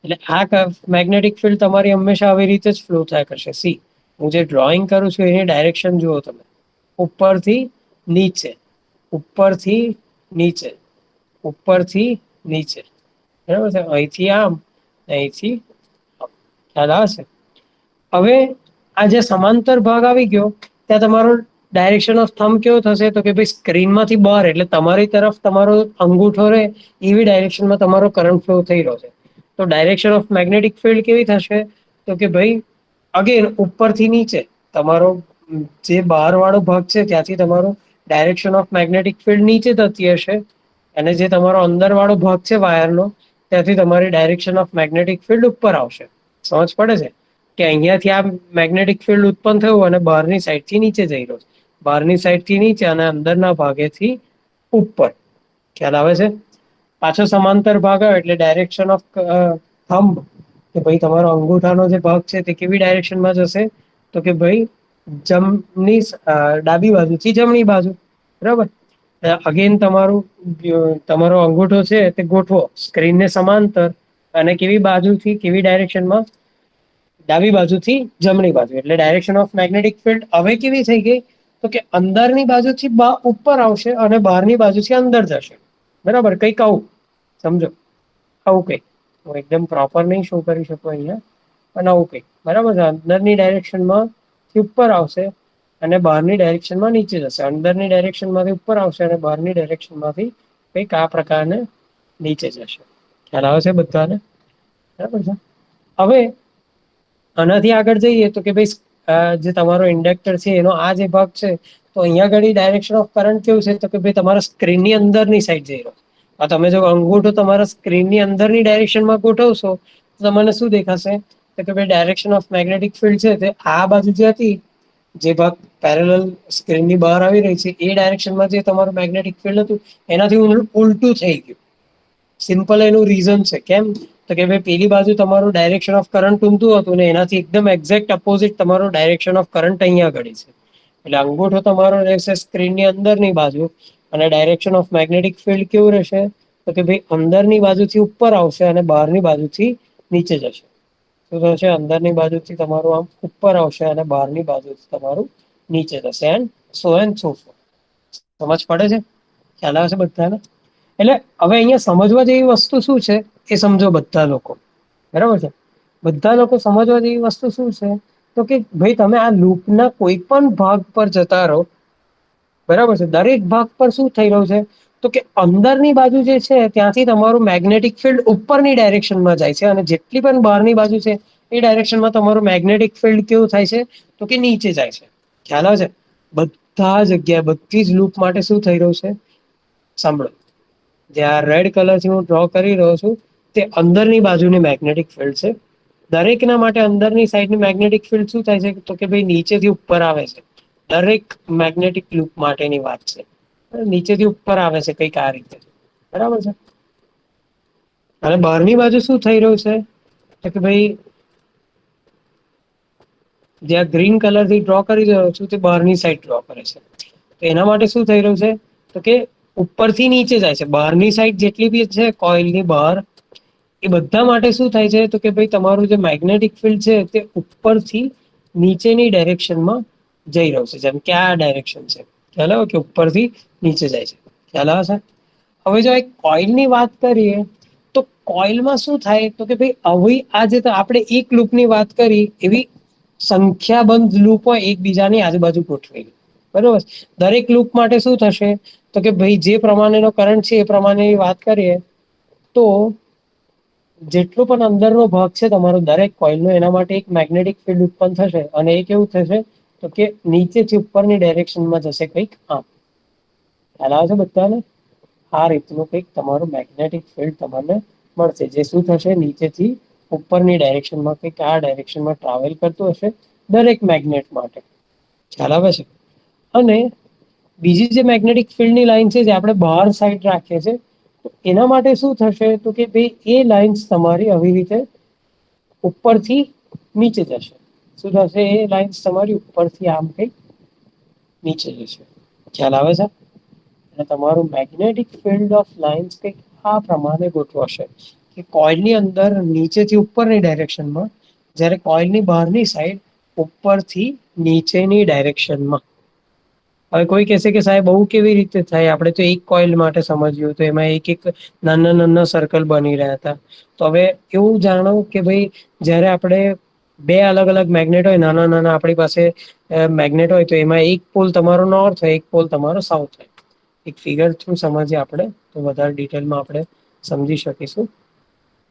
એટલે આ મેગ્નેટિક ફિલ્ડ તમારી હંમેશા આવી રીતે જ ફ્લો થયા કરશે. સી, હું જે ડ્રોઈંગ કરું છું એની ડાયરેક્શન જુઓ તમે, ઉપરથી નીચે, ઉપરથી નીચે, ઉપરથી નીચે, બરાબર છે. અહીંથી આમ, અહીંથી આમ. ખ્યાલ આવે છે? હવે આ જે સમાંતર ભાગ આવી ગયો ત્યાં તમારો ડાયરેક્શન ઓફ થંબ કેવો થશે તો કે ભાઈ સ્ક્રીનમાંથી બહાર, એટલે તમારી તરફ તમારો અંગૂઠો રહે એવી ડાયરેક્શનમાં તમારો કરંટ ફ્લો થઈ રહ્યો છે. તો ડાયરેક્શન ઓફ મેગ્નેટિક ફિલ્ડ કેવી થશે તો કે ભાઈ અગેન ઉપરથી નીચે, તમારો જે બહાર વાળો ભાગ છે ત્યાંથી તમારો ડાયરેક્શન ઓફ મેગ્નેટિક ફિલ્ડ નીચે થતી હશે, અને જે તમારો અંદર વાળો ભાગ છે વાયરનો ત્યાંથી તમારી ડાયરેક્શન ઓફ મેગ્નેટિક ફિલ્ડ ઉપર આવશે. સમજ પડે છે કે અહીંયાથી આ મેગ્નેટિક ફિલ્ડ ઉત્પન્ન થયું અને બહારની સાઈડથી નીચે જઈ રહ્યો છે, બહારની સાઈડથી નીચે અને અંદરના ભાગેથી ઉપર. ખ્યાલ આવે છે? પાછો સમાંતર ભાગ આવે એટલે ડાયરેક્શન ઓફ થંબ, કે ભાઈ તમારો અંગૂઠાનો જે ભાગ છે તે કેવી ડાયરેક્શનમાં જશે તો કે ભાઈ જમણી, ડાબી બાજુથી જમણી બાજુ, બરાબર. અગેન તમારો અંગૂઠો છે તે ગોઠવો સ્ક્રીનને સમાંતર અને કેવી બાજુથી, કેવી ડાયરેક્શનમાં? ડાબી બાજુથી જમણી બાજુ. એટલે ડાયરેક્શન ઓફ મેગ્નેટિક ફિલ્ડ હવે કેવી થઈ ગઈ તો કે અંદરની બાજુથી ઉપર આવશે અને બહારની બાજુથી અંદર જશે, બરાબર. કંઈક આવું સમજો, આવું કંઈક. હું એકદમ પ્રોપર નહીં શો કરી શકું અહીંયા, પણ આવું કંઈક, બરાબર છે. અંદરની ડાયરેક્શનમાં ઉપર આવશે અને બહારની ડાયરેક્શનમાં નીચે જશે, અંદરની ડાયરેક્શનમાંથી ઉપર આવશે અને બહારની ડાયરેક્શનમાંથી કંઈક આ પ્રકારને નીચે જશે. ખ્યાલ આવે છે બધાને? બરાબર છે. હવે આનાથી આગળ જઈએ તો કે ભાઈ જે તમારો ઇન્ડક્ટર છે એનો આ જે ભાગ છે, તો અહીંયા આગળ ડાયરેક્શન ઓફ કરંટ કેવું છે તો કે ભાઈ તમારા સ્ક્રીનની અંદરની સાઈડ જઈ રહ્યો. આ તમે જો અંગૂઠો તમારા સ્ક્રીનની અંદરની ડાયરેક્શનમાં ગોઠવશો તો તમને શું દેખાશે તો કે ભાઈ ડાયરેક્શન ઓફ મેગ્નેટિક ફિલ્ડ છે તે આ બાજુ જે હતી, જે ભાગ પેરેલલ સ્ક્રીનની બહાર આવી રહી છે એ ડાયરેક્શનમાં જે તમારું મેગ્નેટિક ફિલ્ડ હતું એનાથી ઉલટું થઈ ગયું. સિમ્પલ એનું રીઝન છે. કેમ તો કે ભાઈ પેલી બાજુ તમારું ડાયરેક્શન ઓફ કરંટ ઊંધું હતું ને એનાથી એકદમ એક્ઝેક્ટ અપોઝિટ તમારું ડાયરેક્શન ઓફ કરંટ અહીંયા આગળ છે. એટલે અંગૂઠો તમારો રહેશે સ્ક્રીનની અંદરની બાજુ અને ડાયરેક્શન ઓફ મેગ્નેટિક ફિલ્ડ કેવું રહેશે તો કે ભાઈ અંદરની બાજુથી ઉપર આવશે અને બહારની બાજુથી નીચે જશે. શું થશે? અંદરની બાજુથી તમારું આમ ઉપર આવશે અને બહારની બાજુથી તમારું નીચે જશે, and so and so fourth. સમજ પડે છે? ખ્યાલ આવે છે બધાને? એટલે હવે અહીંયા સમજવા જેવી વસ્તુ શું છે એ સમજો બધા લોકો, બરાબર છે. બધા લોકો સમજવા જેવી વસ્તુ શું છે, તો કે ભાઈ તમે આ લૂપના કોઈ પણ ભાગ પર જતા રહો, બરાબર છે. દરેક ભાગ પર શું થઈ રહ્યું છે, તો કે અંદરની બાજુ જે છે ત્યાંથી તમારું મેગ્નેટિક ફિલ્ડ ઉપરની ડાયરેક્શનમાં જાય છે, અને જેટલી પણ બહારની બાજુ છે એ ડાયરેક્શનમાં તમારું મેગ્નેટિક ફિલ્ડ કેવું થાય છે, તો કે નીચે જાય છે. ખ્યાલ આવે છે? બધા જગ્યાએ બધી જ લૂપ માટે શું થઈ રહ્યું છે, સાંભળો. જે આ રેડ કલરથી હું ડ્રો કરી રહ્યો છું તે અંદરની બાજુની મેગ્નેટિક ફિલ્ડ છે. દરેકના માટે અંદરની સાઈડની મેગ્નેટિક ફિલ્ડ શું થાય છે, તો કે ભાઈ નીચેથી ઉપર આવે છે. દરેક મેગ્નેટિક લૂપ માટેની વાત છે. નીચેથી ઉપર આવે છે કંઈક આ રીતે, બરાબર છે. અને બહારની બાજુ શું થઈ રહ્યું છે, તો કે ભાઈ જે આ ગ્રીન કલર થી ડ્રો કરી રહ્યો છું તે બહારની સાઈડ ડ્રો કરે છે. તો એના માટે શું થઈ રહ્યું છે, તો કે ઉપરથી નીચે જાય છે. બહારની સાઈડ જેટલી બી છે કોઇલની બહાર, એ બધા માટે શું થાય છે, તો કે ભાઈ તમારું જે મેગ્નેટિક ફિલ્ડ છે તે ઉપરથી નીચેની ડાયરેક્શનમાં જઈ રહ્યું છે. જેમ કે આ ડાયરેક્શન છે, ખ્યાલ આવે કે ઉપરથી નીચે જાય છે, ખ્યાલ આવે છે. હવે જો એક કોઇલની વાત કરીએ, તો કોઇલમાં શું થાય, તો કે ભાઈ આવી આ જે આપણે એક લૂપની વાત કરી એવી સંખ્યાબંધ લૂપ હોય એકબીજાની આજુબાજુ ગોઠવેલી, બરોબર. દરેક લૂપ માટે શું થશે, તો કે ભાઈ જે પ્રમાણેનો કરંટ છે એ પ્રમાણેની વાત કરીએ તો જેટલો પણ અંદરનો ભાગ છે તમારો દરેક કોઇલનો, એના માટે એક મેગ્નેટિક ફિલ્ડ ઉત્પન્ન થશે, અને એ કેવું થશે, તો કે નીચેથી ઉપરની ડાયરેક્શનમાં જશે કંઈક આમ. ખ્યાલ આવે છે બધાને? આ રીતનું કંઈક તમારું મેગ્નેટિક ફિલ્ડ તમને મળશે, જે શું થશે, નીચેથી ઉપરની ડાયરેક્શનમાં કંઈક આ ડાયરેક્શનમાં ટ્રાવેલ કરતું હશે દરેક મેગ્નેટ માટે. ખ્યાલ આવે છે? અને બીજી જે મેગ્નેટિક ફિલ્ડની લાઈન છે જે આપણે બહાર સાઈડ રાખીએ છીએ, એના માટે શું થશે, તો કે ભાઈ એ લાઈન્સ તમારી આવી રીતે ઉપરથી નીચે જશે. શું થશે, એ લાઈન્સ તમારી ઉપરથી આમ કંઈક નીચે જશે. ખ્યાલ આવે છે? અને તમારું મેગ્નેટિક ફિલ્ડ ઓફ લાઇન્સ કંઈક આ પ્રમાણે ગોઠવાશે કે કોઇલની અંદર નીચેથી ઉપરની ડાયરેક્શનમાં, જ્યારે કોઇલની બહારની સાઈડ ઉપરથી નીચેની ડાયરેક્શનમાં. હવે કોઈ કહેશે કે સાહેબ બહુ કેવી રીતે થાય, આપણે તો એક કોઇલ માટે સમજ્યું તો એમાં એક એક નાના નાના સર્કલ બની રહ્યા હતા. તો હવે એવું જાણો કે ભાઈ જ્યારે આપણે બે અલગ અલગ મેગ્નેટ હોય, નાના નાના આપણી પાસે મેગ્નેટ હોય, તો એમાં એક પોલ તમારો નોર્થ હોય, એક પોલ તમારો સાઉથ હોય. એક ફિગર થ્રુ સમજીએ આપણે તો વધારે ડિટેલમાં આપણે સમજી શકીશું,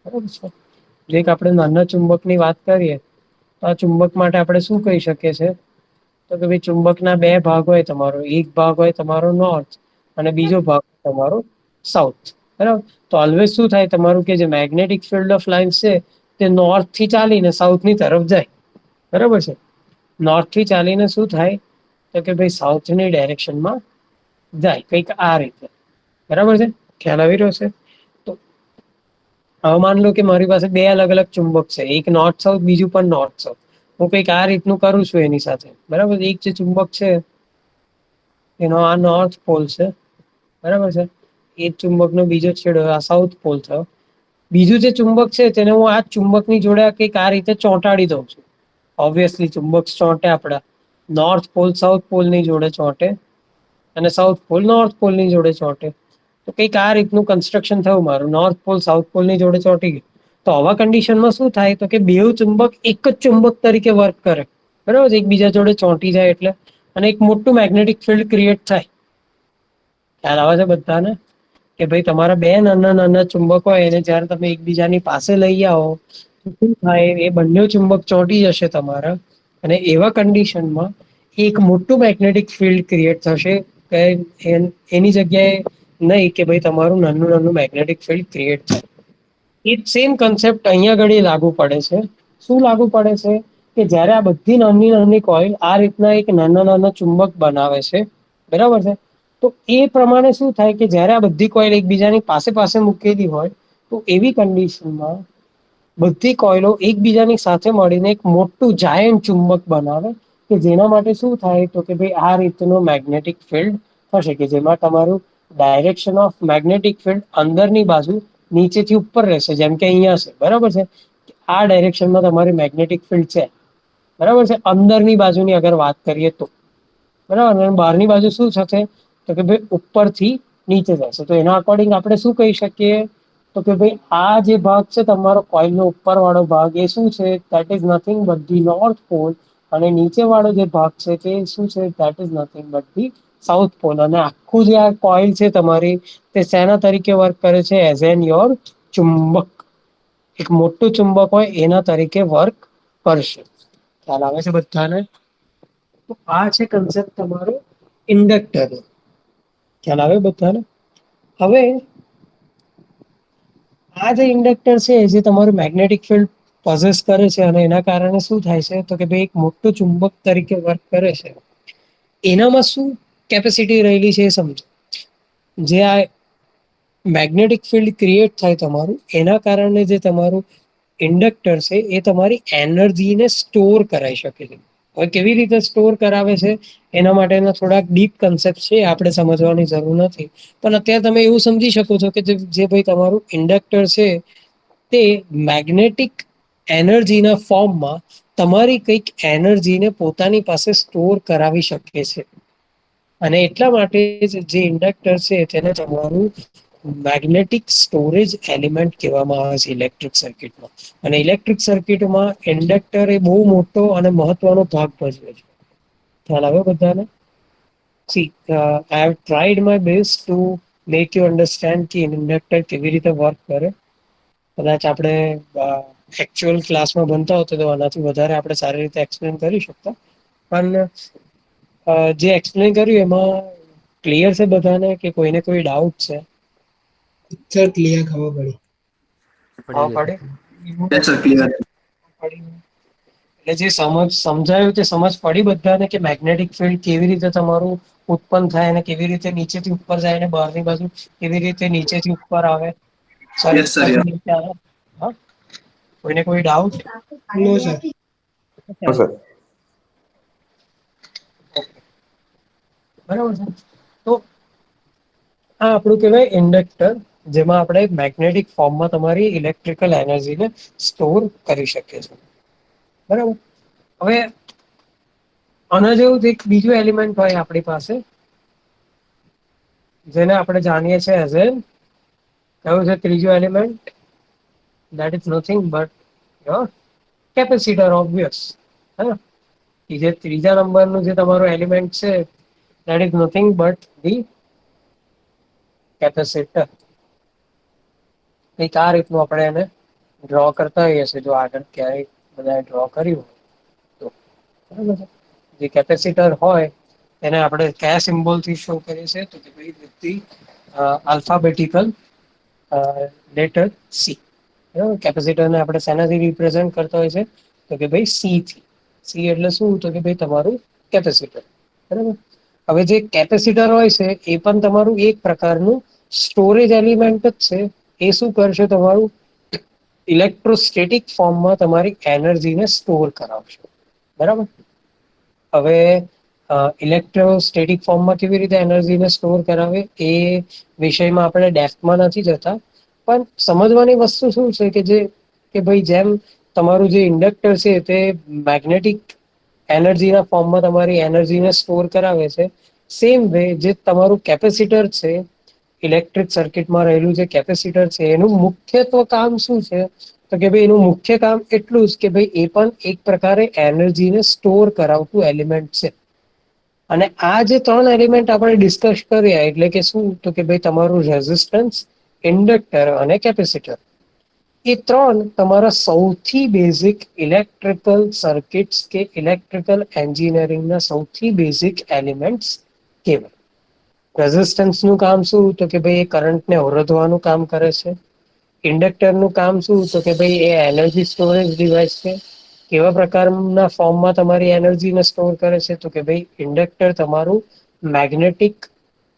બરાબર છે. જો એક આપણે નાના ચુંબકની વાત કરીએ તો આ ચુંબક માટે આપણે શું કહી શકીએ છીએ, તો કે ભાઈ ચુંબકના બે ભાગ હોય, તમારો એક ભાગ હોય તમારો નોર્થ અને બીજો ભાગ તમારો સાઉથ, બરાબર. તો ઓલવેઝ શું થાય, તમારું કે જે મેગ્નેટિક ફિલ્ડ ઓફ લાઇન્સ છે તે નોર્થ થી ચાલીને સાઉથની તરફ જાય, બરાબર છે. નોર્થ થી ચાલીને શું થાય, તો કે ભાઈ સાઉથની ડાયરેક્શનમાં જાય, કંઈક આ રીતે, બરાબર છે. ખ્યાલ આવી રહ્યો છે? તો હવે માન લો કે મારી પાસે બે અલગ અલગ ચુંબક છે, એક નોર્થ સાઉથ, બીજું પણ નોર્થ સાઉથ. હું કંઈક આ રીતનું કરું છું એની સાથે, બરાબર. એક જે ચુંબક છે એનો આ નોર્થ પોલ છે, બરાબર છે. એ ચુંબકનો બીજો છેડો આ સાઉથ પોલ થયો. બીજું જે ચુંબક છે તેને હું આ ચુંબકની જોડે કંઈક આ રીતે ચોંટાડી દઉં છું. ઓબ્વિયસલી ચુંબક ચોંટે, આપડા નોર્થ પોલ સાઉથ પોલની જોડે ચોંટે અને સાઉથ પોલ નોર્થ પોલની જોડે ચોંટે. તો કંઈક આ રીતનું કન્સ્ટ્રક્શન થયું મારું, નોર્થ પોલ સાઉથ પોલની જોડે ચોંટી ગયું. તો આવા કન્ડિશનમાં શું થાય, તો કે બેઉ ચુંબક એક જ ચુંબક તરીકે વર્ક કરે, બરાબર છે. એકબીજા જોડે ચોંટી જાય એટલે, અને એક મોટું મેગ્નેટિક ફિલ્ડ ક્રિએટ થાય. ખ્યાલ આવે છે બધાને? કે ભાઈ તમારા બે નાના નાના ચુંબકો હોય એને જયારે તમે એકબીજાની પાસે લઈ આવો, શું થાય, એ બંને ચુંબક ચોંટી જશે તમારા, અને એવા કન્ડિશનમાં એક મોટું મેગ્નેટિક ફિલ્ડ ક્રિએટ થશે, કે એની જગ્યાએ નહીં કે ભાઈ તમારું નાનું નાનું મેગ્નેટિક ફિલ્ડ ક્રિએટ થાય. એ સેમ કન્સેપ્ટ અહીંયા આગળ લાગુ પડે છે. શું લાગુ પડે છે, કે જયારે આ બધી નાની નાની કોઇલ આ રીતના એક નાના નાના ચુંબક બનાવે છે, બરાબર છે. તો એ પ્રમાણે શું થાય, કે જયારે આ બધી કોઇલ એકબીજાની પાસે પાસે મૂકેલી હોય, તો એવી કન્ડિશનમાં બધી કોઇલો એકબીજાની સાથે મળીને એક મોટું જાયન્ટ ચુંબક બનાવે, કે જેના માટે શું થાય, તો કે ભાઈ આ રીતનો મેગ્નેટિક ફિલ્ડ થશે, કે જેમાં તમારું ડાયરેક્શન ઓફ મેગ્નેટિક ફિલ્ડ અંદરની બાજુ નીચેથી ઉપર રહેશે, જેમ કે અહિયાં છે, બરાબર છે. આ ડાયરેક્શનમાં તમારી મેગ્નેટિક ફિલ્ડ છે, બરાબર છે. અંદરની બાજુની અગર વાત કરીએ તો, બરાબર. બહારની બાજુ શું થશે, તો કે ભાઈ ઉપરથી નીચે જશે. તો એના અકોર્ડિંગ આપણે શું કહી શકીએ, તો કે ભાઈ આ જે ભાગ છે તમારો કોઇલનો ઉપર વાળો ભાગ એ શું છે that is nothing but the north pole અને નીચે વાળો જે ભાગ છે તે શું છે that is nothing but the south pole અને આખું જે આ કોઇલ છે તમારી તે શેના તરીકે વર્ક કરે છે એઝ એન યોર ચુંબક એક મોટું ચુંબક હોય એના તરીકે વર્ક કરશે ખ્યાલ આવે છે બધાને તો આ છે કન્સેપ્ટ તમારો ઇન્ડક્ટર ખ્યાલ આવે બધાને હવે આ જે ઇન્ડક્ટર છે જે તમારું મેગ્નેટિક ફિલ્ડ પોઝેસ કરે છે અને એના કારણે શું થાય છે તો કે ભાઈ એક મોટું ચુંબક તરીકે વર્ક કરે છે એનામાં શું કેપેસિટી રહેલી છે એ સમજો જે આ મેગ્નેટિક ફિલ્ડ ક્રિએટ થાય તમારું એના કારણે જે તમારું ઇન્ડક્ટર છે એ તમારી એનર્જીને સ્ટોર કરાવી શકે છે હવે કેવી રીતે સ્ટોર કરાવે છે એના માટેના થોડાક ડીપ કન્સેપ્ટ છે આપણે સમજવાની જરૂર નથી પણ અત્યારે તમે એવું સમજી શકો છો કે જે ભાઈ તમારું ઇન્ડક્ટર છે તે મેગ્નેટિક એનર્જીના ફોર્મમાં તમારી કંઈક એનર્જીને પોતાની પાસે સ્ટોર કરાવી શકે છે અને એટલા માટે જે ઇન્ડક્ટર છે તેને તમારું મેગ્નેટિક સ્ટોરેજ એલિમેન્ટ કહેવામાં આવે છે ઇલેક્ટ્રિક સર્કિટમાં અને ઇલેક્ટ્રિક સર્કિટમાં ઇન્ડક્ટર એ બહુ મોટો અને મહત્વનો ભાગ ભજવે છે ખ્યાલ આવ્યો બધાને C I have tried my best to make you understand કે ઇન્ડક્ટર કેવી રીતે વર્ક કરે કદાચ આપણે એકચ્યુઅલ ક્લાસમાં ભણતા હોત તો આનાથી વધારે આપણે સારી રીતે એક્સપ્લેન કરી શકતા પણ જે એક્સપ્લેન કર્યું એમાં ક્લિયર છે બધાને કે કોઈને કોઈ ડાઉટ છે સર ક્લિયર ખબર પડી હા પડે Yes, sir, clear. એટલે જે સમજાયું તે સમજ પડી બધાને કે મેગ્નેટિક ફિલ્ડ કેવી રીતે તમારું ઉત્પન્ન થાય અને કેવી રીતે નીચેથી ઉપર જાય અને બહારની બાજુ કેવી રીતે નીચેથી ઉપર આવે સોરી Yes, sir, yeah. ઉપરથી નીચે આવે હા કોઈને કોઈ ડાઉટ નો સર No, sir. બરાબર છે તો આ આપણું કહેવાય ઇન્ડક્ટર જેમાં આપણે મેગ્નેટિક ફોર્મમાં તમારી ઇલેક્ટ્રિકલ એનર્જીને સ્ટોર કરી શકીએ છીએ બરાબર હવે આના જેવું જ એક બીજું એલિમેન્ટ હોય આપણી પાસે જેને આપણે જાણીએ છીએ એઝ એ કયું છે ત્રીજું element that is nothing but your capacitor obvious હે ને એ જે ત્રીજા નંબરનું જે તમારું એલિમેન્ટ છે that is nothing but the capacitor કંઈક આ રીતનું આપણે એને ડ્રો કરતા હોઈએ છીએ જો આગળ ક્યારેય બધાએ ડ્રો કર્યું હોય તો બરાબર છે જે કેપેસિટર હોય એને આપણે કયા સિમ્બોલથી શો કરીએ છીએ તો કે ભાઈ with the alphabetical letter C બરાબર કેપેસિટરને આપણે શેનાથી રિપ્રેઝેન્ટ કરતા હોય છે તો કે ભાઈ સી થી સી એટલે શું તો કે ભાઈ તમારું કેપેસિટર બરાબર હવે જે કેપેસિટર હોય છે એ પણ તમારું એક પ્રકારનું સ્ટોરેજ એલિમેન્ટ જ છે એ શું કરશે તમારું ઇલેક્ટ્રોસ્ટેટિક ફોર્મમાં તમારી એનર્જીને સ્ટોર કરાવશે બરાબર હવે ઇલેક્ટ્રોસ્ટેટિક ફોર્મમાં કેવી રીતે એનર્જીને સ્ટોર કરાવે એ વિષયમાં આપણે ડેપ્થમાં નથી જતા પણ સમજવાની વસ્તુ શું છે કે ભાઈ જેમ તમારું જે ઇન્ડક્ટર છે તે મેગ્નેટિક એનર્જીના ફોર્મમાં તમારી એનર્જીને સ્ટોર કરાવે છે સેમ વે જે તમારું કેપેસિટર છે ઇલેક્ટ્રિક સર્કિટમાં રહેલું જે કેપેસિટર છે એનું મુખ્યત્વ કામ શું છે તો કે ભાઈ એનું મુખ્ય કામ એટલું જ કે ભાઈ એ પણ એક પ્રકારે એનર્જીને સ્ટોર કરાવતું એલિમેન્ટ છે અને આ જે ત્રણ એલિમેન્ટ આપણે ડિસ્કસ કર્યા એટલે કે શું તો કે ભાઈ તમારું રેઝિસ્ટન્સ ઇન્ડક્ટર અને કેપેસિટર એ ત્રણ તમારા સૌથી બેઝિક ઇલેક્ટ્રિકલ સર્કિટ્સ કે ઇલેક્ટ્રિકલ એન્જિનિયરિંગના સૌથી બેઝિક એલિમેન્ટ્સ કહેવાય રેઝિસ્ટન્સનું કામ શું તો કે ભાઈ એ કરંટને અવરોધવાનું કામ કરે છે ઇન્ડક્ટરનું કામ શું તો કે ભાઈ એ એનર્જી સ્ટોરેજ ડિવાઇસ છે કેવા પ્રકારના ફોર્મમાં તમારી એનર્જીને સ્ટોર કરે છે તો કે ભાઈ ઇન્ડક્ટર તમારું મેગ્નેટિક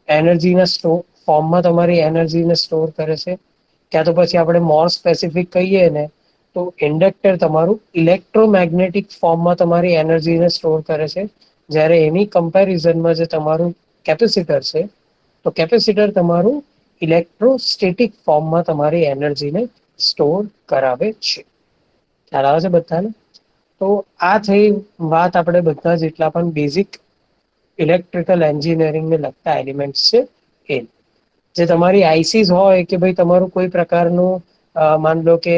એનર્જીના ફોર્મમાં તમારી એનર્જીને સ્ટોર કરે છે ક્યાં તો પછી આપણે મોર સ્પેસિફિક કહીએ ને તો ઇન્ડક્ટર તમારું ઇલેક્ટ્રોમેગ્નેટિક ફોર્મમાં તમારી એનર્જીને સ્ટોર કરે છે જ્યારે એની કમ્પેરિઝનમાં જે તમારું કેપેસિટર છે તો કેપેસિટર તમારું ઇલેક્ટ્રોસ્ટેટિક ફોર્મમાં તમારી એનર્જીને સ્ટોર કરાવે છે ખ્યાલ આવે છે બધાને તો આ થઈ વાત આપણે બધા જેટલા પણ બેઝિક ઇલેક્ટ્રિકલ એન્જિનિયરિંગને લગતા એલિમેન્ટ્સ છે એ જે તમારી આઈસીસ હોય કે ભાઈ તમારું કોઈ પ્રકારનું માન લો કે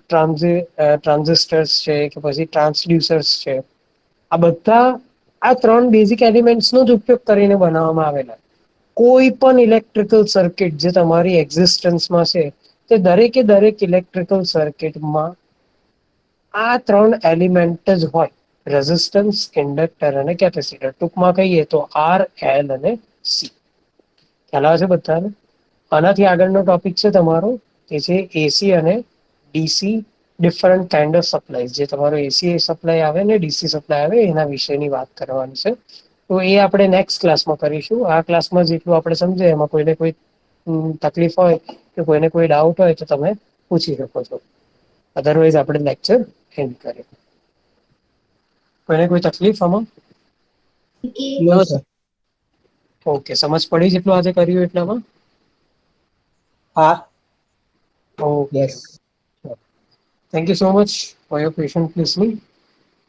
ટ્રાન્ઝિસ્ટર્સ છે કે પછી ટ્રાન્સડ્યુસર્સ છે, આ બધા આ ત્રણ બેઝિક એલિમેન્ટ્સનો જ ઉપયોગ કરીને બનાવવામાં આવેલા. કોઈ પણ ઇલેક્ટ્રિકલ સર્કિટ જે તમારી એક્ઝિસ્ટન્સમાં છે તે દરેકે દરેક ઇલેક્ટ્રિકલ સર્કિટમાં આ ત્રણ એલિમેન્ટ જ હોય: રેઝિસ્ટન્સ, ઇન્ડક્ટર અને કેપેસિટર. ટૂંકમાં કહીએ તો આર, એલ અને સી. ખ્યાલ આવે છે બધાને? આનાથી આગળનો ટોપિક છે તમારો, કે છે એસી અને DC different kind of supply. જે તમારો એસી સપ્લાય આવે ને ડીસી સપ્લાય આવે એના વિશેની વાત કરવાની છે. તો એ આપણે નેક્સ્ટ ક્લાસમાં કરીશું. આ ક્લાસમાં જેટલું આપણે સમજે એમાં કોઈને કોઈ તકલીફ હોય કે કોઈને કોઈ ડાઉટ હોય તો તમે પૂછી શકો છો. અધરવાઇઝ આપણે લેક્ચર એન્ડ કરીએ. કોઈને કોઈ તકલીફ આમાં? નો સર. ઓકે, સમજ પડી જેટલું આજે કર્યું એટલામાં? હા. Okay. Yes. Thank you so much for your patient listening.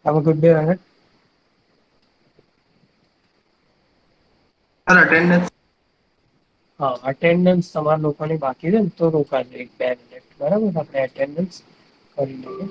Have a good day ahead. Sir attendance હા, અટેન્ડન્સ તમારા લોકોની બાકી છે ને તો રોકાજો 1-2 મિનિટ. બરાબર, આપણે અટેન્ડન્સ કરી લઈએ.